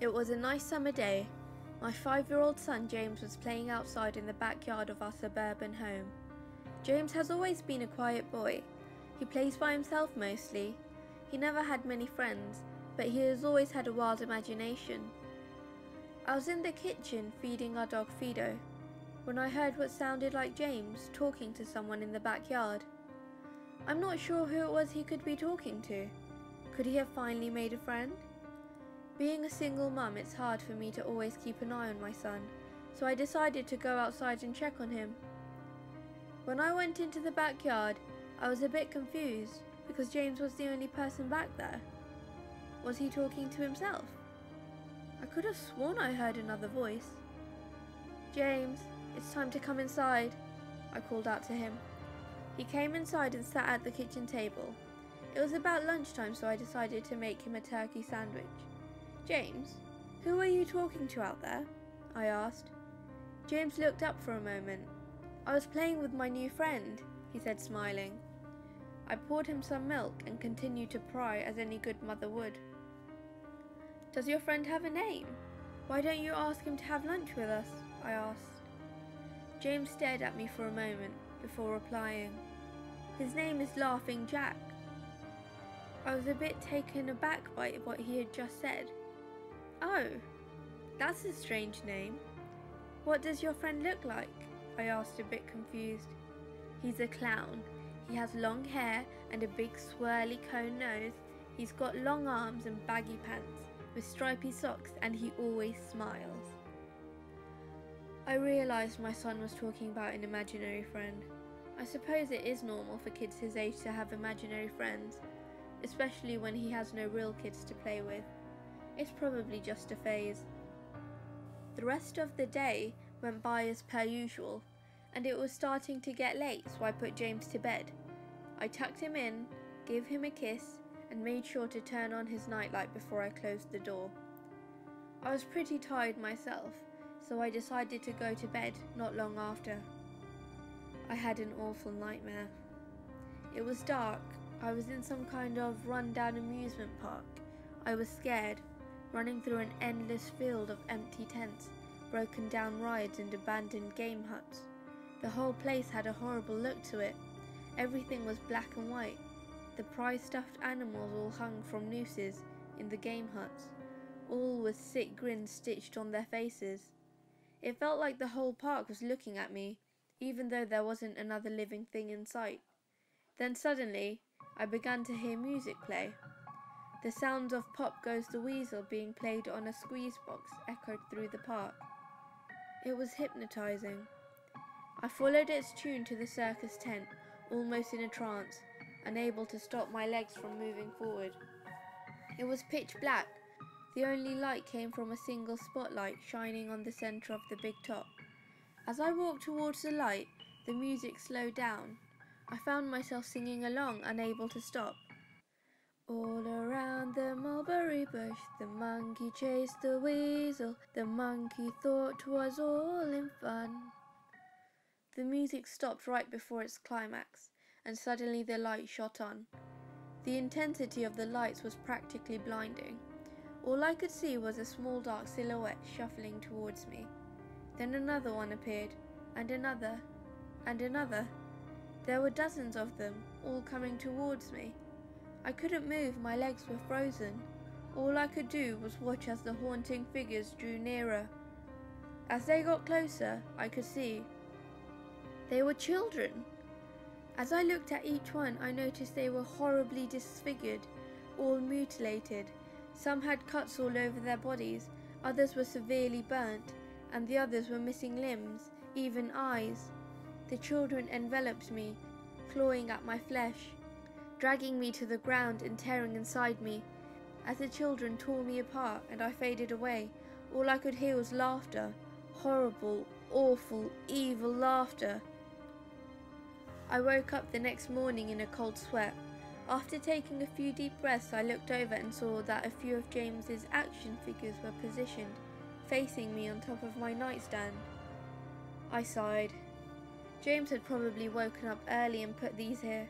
It was a nice summer day. My 5-year-old son James was playing outside in the backyard of our suburban home. James has always been a quiet boy. He plays by himself mostly. He never had many friends, but he has always had a wild imagination. I was in the kitchen feeding our dog Fido when I heard what sounded like James talking to someone in the backyard. I'm not sure who it was he could be talking to. Could he have finally made a friend? Being a single mum, it's hard for me to always keep an eye on my son, so I decided to go outside and check on him. When I went into the backyard, I was a bit confused because James was the only person back there. Was he talking to himself? I could have sworn I heard another voice. "James, it's time to come inside," I called out to him. He came inside and sat at the kitchen table. It was about lunchtime, so I decided to make him a turkey sandwich. "James, who are you talking to out there?" I asked. James looked up for a moment. "I was playing with my new friend," he said, smiling. I poured him some milk and continued to pry as any good mother would. "Does your friend have a name? Why don't you ask him to have lunch with us?" I asked. James stared at me for a moment before replying. "His name is Laughing Jack." I was a bit taken aback by what he had just said. "Oh, that's a strange name. What does your friend look like?" I asked, a bit confused. "He's a clown. He has long hair and a big swirly cone nose. He's got long arms and baggy pants with stripy socks, and he always smiles." I realised my son was talking about an imaginary friend. I suppose it is normal for kids his age to have imaginary friends, especially when he has no real kids to play with. It's probably just a phase. The rest of the day went by as per usual, and it was starting to get late, so I put James to bed. I tucked him in, gave him a kiss, and made sure to turn on his nightlight before I closed the door. I was pretty tired myself, so I decided to go to bed not long after. I had an awful nightmare. It was dark. I was in some kind of run-down amusement park. I was scared, running through an endless field of empty tents, broken down rides and abandoned game huts. The whole place had a horrible look to it. Everything was black and white. The prized stuffed animals all hung from nooses in the game huts, all with sick grins stitched on their faces. It felt like the whole park was looking at me, even though there wasn't another living thing in sight. Then suddenly, I began to hear music play. The sounds of Pop Goes the Weasel being played on a squeeze box echoed through the park. It was hypnotizing. I followed its tune to the circus tent, almost in a trance, unable to stop my legs from moving forward. It was pitch black. The only light came from a single spotlight shining on the center of the big top. As I walked towards the light, the music slowed down. I found myself singing along, unable to stop. "All around the mulberry bush, the monkey chased the weasel. The monkey thought 'twas all in fun." The music stopped right before its climax, and suddenly the light shot on. The intensity of the lights was practically blinding. All I could see was a small dark silhouette shuffling towards me. Then another one appeared, and another, and another. There were dozens of them, all coming towards me. I couldn't move, my legs were frozen. All I could do was watch as the haunting figures drew nearer. As they got closer, I could see they were children. As I looked at each one, I noticed they were horribly disfigured, all mutilated. Some had cuts all over their bodies, others were severely burnt, and the others were missing limbs, even eyes. The children enveloped me, clawing at my flesh, dragging me to the ground and tearing inside me. As the children tore me apart and I faded away, all I could hear was laughter. Horrible, awful, evil laughter. I woke up the next morning in a cold sweat. After taking a few deep breaths, I looked over and saw that a few of James's action figures were positioned, facing me on top of my nightstand. I sighed. James had probably woken up early and put these here.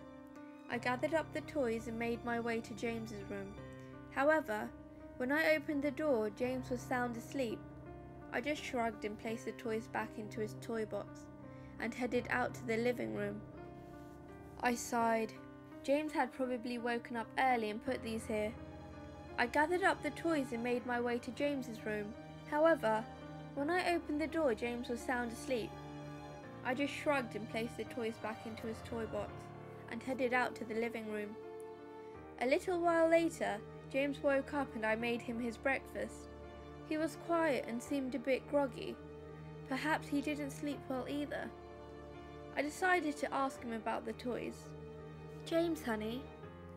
I gathered up the toys and made my way to James's room. However, When I opened the door, James was sound asleep. I just shrugged and placed the toys back into his toy box and headed out to the living room. I sighed. James had probably woken up early and put these here. I gathered up the toys and made my way to James's room. However, when I opened the door, James was sound asleep. I just shrugged and placed the toys back into his toy box and headed out to the living room. A little while later, James woke up and I made him his breakfast. He was quiet and seemed a bit groggy. Perhaps he didn't sleep well either. I decided to ask him about the toys. "James, honey,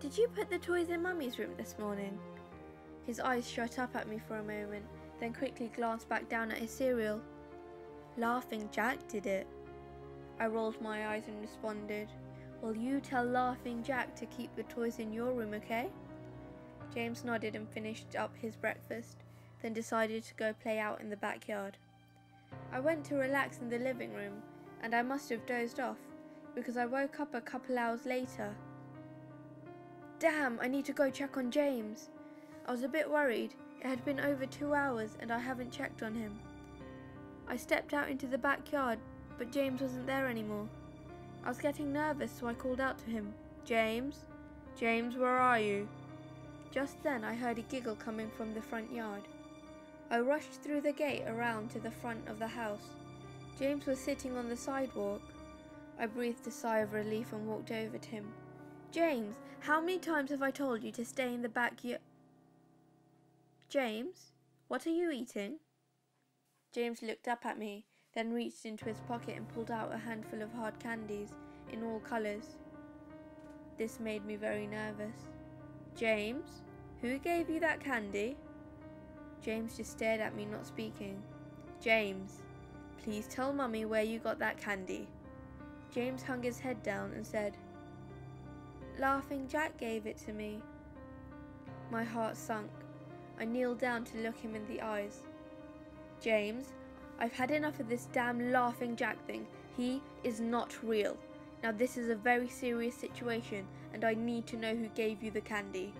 did you put the toys in Mummy's room this morning?" His eyes shot up at me for a moment, then quickly glanced back down at his cereal. "Laughing Jack did it." I rolled my eyes and responded, "Well, you tell Laughing Jack to keep the toys in your room, okay?" James nodded and finished up his breakfast, then decided to go play out in the backyard. I went to relax in the living room, and I must have dozed off, because I woke up a couple hours later. Damn, I need to go check on James. I was a bit worried. It had been over 2 hours and I haven't checked on him. I stepped out into the backyard, but James wasn't there anymore. I was getting nervous, so I called out to him. "James? James, where are you?" Just then I heard a giggle coming from the front yard. I rushed through the gate around to the front of the house. James was sitting on the sidewalk. I breathed a sigh of relief and walked over to him. "James, how many times have I told you to stay in the backyard?" "James, what are you eating?" James looked up at me, then reached into his pocket and pulled out a handful of hard candies in all colours. This made me very nervous. "James, who gave you that candy?" James just stared at me, not speaking. "James, please tell Mummy where you got that candy." James hung his head down and said, "Laughing Jack gave it to me." My heart sunk. I kneeled down to look him in the eyes. "James, I've had enough of this damn Laughing Jack thing. He is not real. Now this is a very serious situation and I need to know who gave you the candy."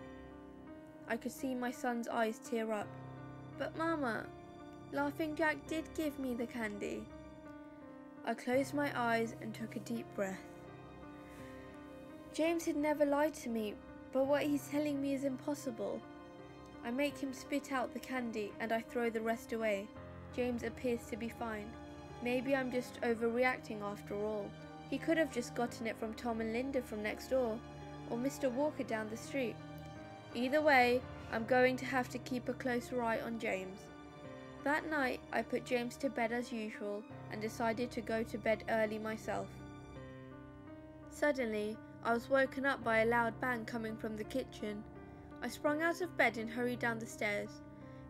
I could see my son's eyes tear up. "But Mama, Laughing Jack did give me the candy." I closed my eyes and took a deep breath. James had never lied to me, but what he's telling me is impossible. I make him spit out the candy and I throw the rest away. James appears to be fine. Maybe I'm just overreacting after all. He could have just gotten it from Tom and Linda from next door, or Mr. Walker down the street. Either way, I'm going to have to keep a closer eye on James. That night, I put James to bed as usual and decided to go to bed early myself. Suddenly, I was woken up by a loud bang coming from the kitchen. I sprung out of bed and hurried down the stairs.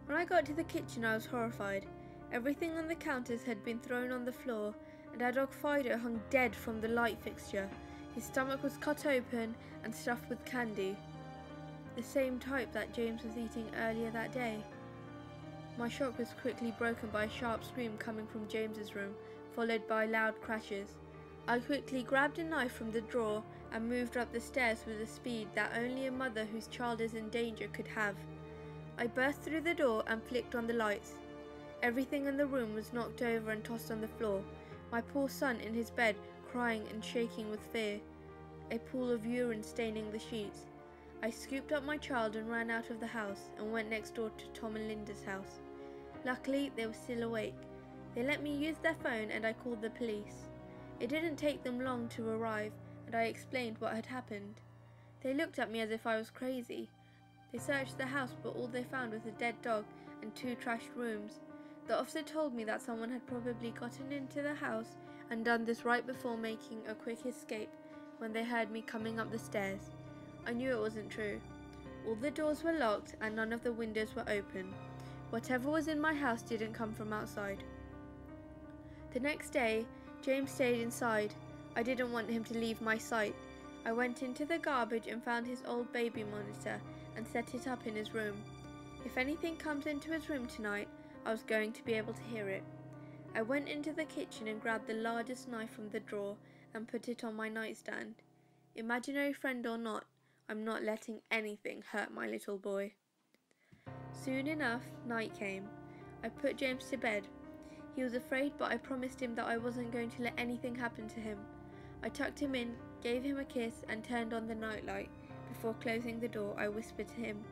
When I got to the kitchen, I was horrified. Everything on the counters had been thrown on the floor, and our dog Fido hung dead from the light fixture. His stomach was cut open and stuffed with candy, the same type that James was eating earlier that day. My shock was quickly broken by a sharp scream coming from James's room, followed by loud crashes. I quickly grabbed a knife from the drawer and moved up the stairs with a speed that only a mother whose child is in danger could have. I burst through the door and flicked on the lights. Everything in the room was knocked over and tossed on the floor. My poor son in his bed, crying and shaking with fear. A pool of urine staining the sheets. I scooped up my child and ran out of the house and went next door to Tom and Linda's house. Luckily, they were still awake. They let me use their phone and I called the police. It didn't take them long to arrive and I explained what had happened. They looked at me as if I was crazy. They searched the house, but all they found was a dead dog and 2 trashed rooms. The officer told me that someone had probably gotten into the house and done this right before making a quick escape when they heard me coming up the stairs. I knew it wasn't true. All the doors were locked and none of the windows were open. Whatever was in my house didn't come from outside. The next day, James stayed inside. I didn't want him to leave my sight. I went into the garbage and found his old baby monitor and set it up in his room. If anything comes into his room tonight, I was going to be able to hear it. I went into the kitchen and grabbed the largest knife from the drawer and put it on my nightstand. Imaginary friend or not, I'm not letting anything hurt my little boy. Soon enough, night came. I put James to bed. He was afraid, but I promised him that I wasn't going to let anything happen to him. I tucked him in, gave him a kiss, and turned on the nightlight. Before closing the door, I whispered to him,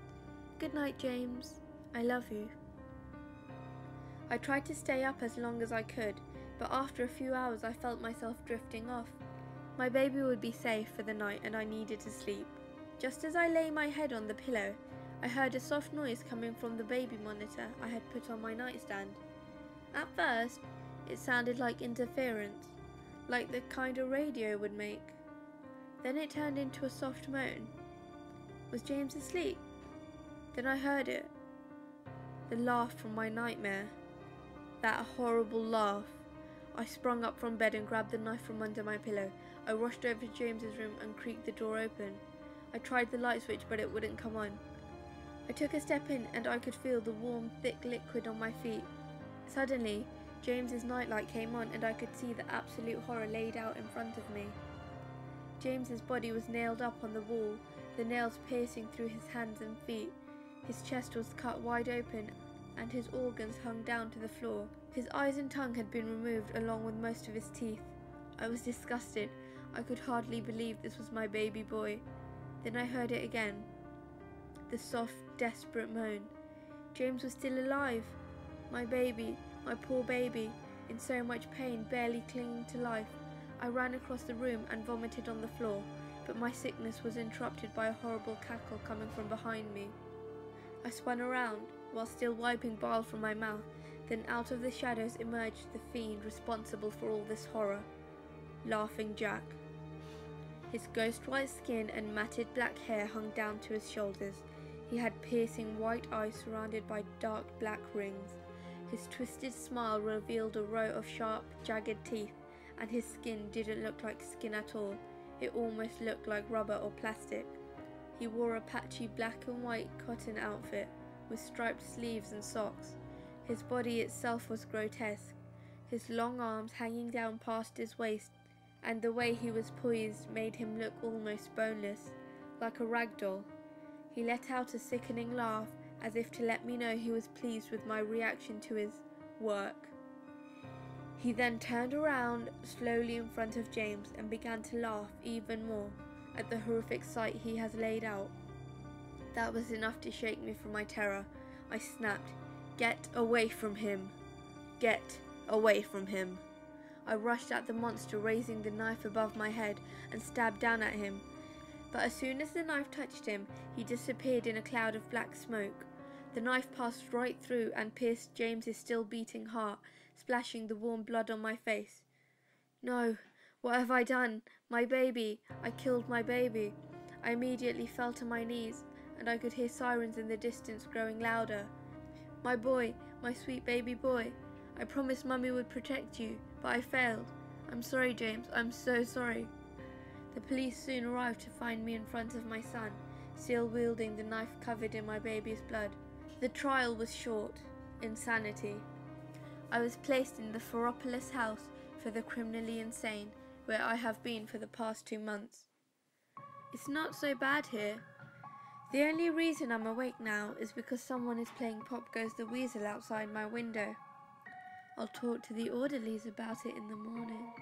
"Good night, James. I love you." I tried to stay up as long as I could, but after a few hours I felt myself drifting off. My baby would be safe for the night and I needed to sleep. Just as I lay my head on the pillow, I heard a soft noise coming from the baby monitor I had put on my nightstand. At first, it sounded like interference, like the kind a radio would make. Then it turned into a soft moan. Was James asleep? Then I heard it. The laugh from my nightmare. That horrible laugh. I sprung up from bed and grabbed the knife from under my pillow. I rushed over to James's room and creaked the door open. I tried the light switch, but it wouldn't come on. I took a step in and I could feel the warm, thick liquid on my feet. Suddenly, James's nightlight came on and I could see the absolute horror laid out in front of me. James's body was nailed up on the wall, the nails piercing through his hands and feet. His chest was cut wide open and his organs hung down to the floor. His eyes and tongue had been removed along with most of his teeth. I was disgusted. I could hardly believe this was my baby boy. Then I heard it again. The soft, desperate moan. James was still alive. My baby, my poor baby, in so much pain, barely clinging to life. I ran across the room and vomited on the floor, but my sickness was interrupted by a horrible cackle coming from behind me. I spun around, while still wiping bile from my mouth. Then out of the shadows emerged the fiend responsible for all this horror. Laughing Jack. His ghost-white skin and matted black hair hung down to his shoulders. He had piercing white eyes surrounded by dark black rings. His twisted smile revealed a row of sharp, jagged teeth, and his skin didn't look like skin at all. It almost looked like rubber or plastic. He wore a patchy black and white cotton outfit with striped sleeves and socks. His body itself was grotesque, his long arms hanging down past his waist, and the way he was poised made him look almost boneless, like a rag doll. He let out a sickening laugh, as if to let me know he was pleased with my reaction to his work. He then turned around slowly in front of James and began to laugh even more at the horrific sight he has laid out. That was enough to shake me from my terror. I snapped, "Get away from him! Get away from him!" I rushed at the monster, raising the knife above my head, and stabbed down at him. But as soon as the knife touched him, he disappeared in a cloud of black smoke. The knife passed right through and pierced James's still beating heart, splashing the warm blood on my face. No, what have I done? My baby! I killed my baby! I immediately fell to my knees, and I could hear sirens in the distance growing louder. My boy, my sweet baby boy. I promised Mummy would protect you, but I failed. I'm sorry, James, I'm so sorry. The police soon arrived to find me in front of my son, still wielding the knife covered in my baby's blood. The trial was short. Insanity. I was placed in the Phoropoulos house for the criminally insane, where I have been for the past 2 months. It's not so bad here. The only reason I'm awake now is because someone is playing Pop Goes the Weasel outside my window. I'll talk to the orderlies about it in the morning.